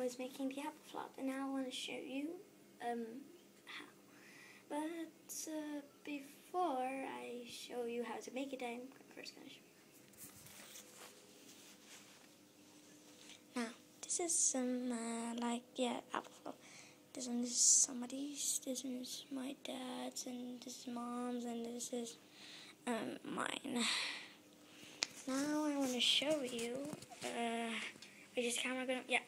was making the apple flop, and now I want to show you how. But before I show you how to make it, I'm first going to show you. Now, this is some apple flop. This one is somebody's. This one is my dad's, and this is mom's, and this is mine. Now I want to show you. Which is camera gonna? Yeah.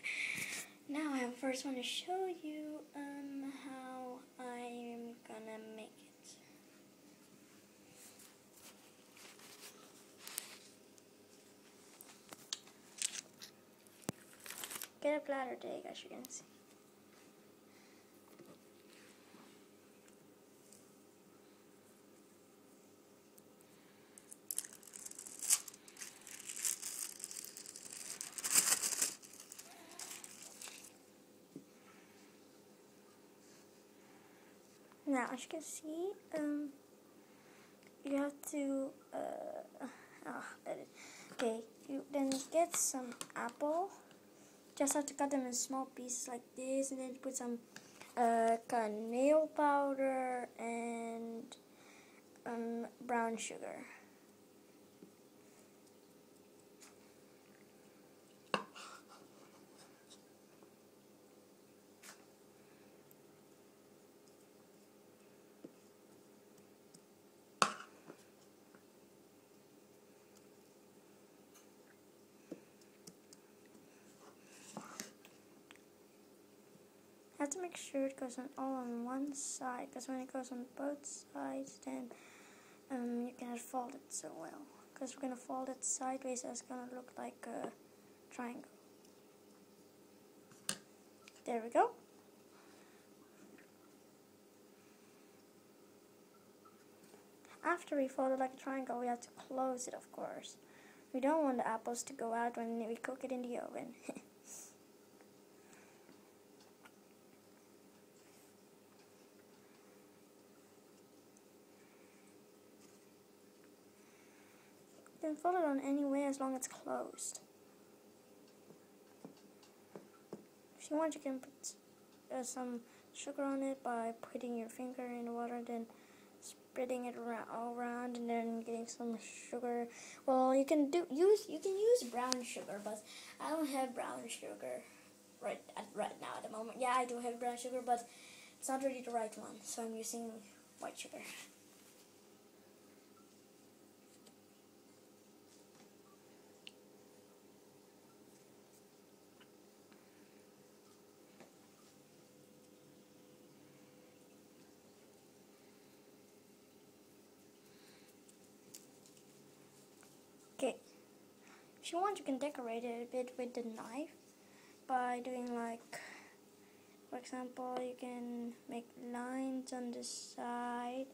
Now I first want to show you how I'm gonna make it. Get a bladder dig, as you can see. Now, as you can see, you have to, okay, you then get some apple. Just have to cut them in small pieces like this, and then put some nail powder and brown sugar. You have to make sure it goes all on one side, because when it goes on both sides, then you cannot fold it so well. Because we're going to fold it sideways, so it's going to look like a triangle. There we go. After we fold it like a triangle, we have to close it, of course. We don't want the apples to go out when we cook it in the oven. You can fold it on any way as long as it's closed. If you want, you can put some sugar on it by putting your finger in the water, then spreading it all around, and then getting some sugar. Well, you can use brown sugar, but I don't have brown sugar right now at the moment. Yeah, I do have brown sugar, but it's not really the right one, so I'm using white sugar. Okay, if you want, you can decorate it a bit with the knife by doing for example, you can make lines on the side.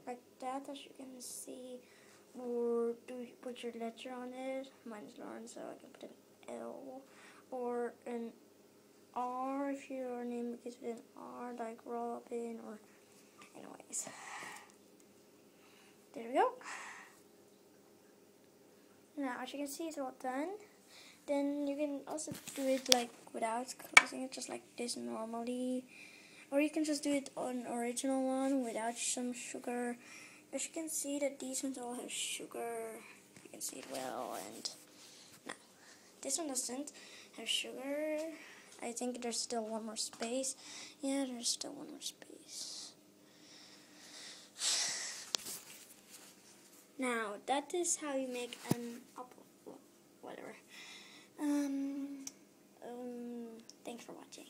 Like that, as you can see, or put your letter on it. Mine is Lauren, so I can put an L, or an R if your name begins with an R, like Robin, or anyways. There we go. Now, as you can see, it's all done. Then you can also do it without closing it, just like this normally. Or you can just do it on original one without some sugar. As you can see that these ones all have sugar. You can see it well, and no. This one doesn't have sugar. I think there's still one more space. Yeah, there's still one more space. Now, that is how you make an apple, whatever. Thanks for watching.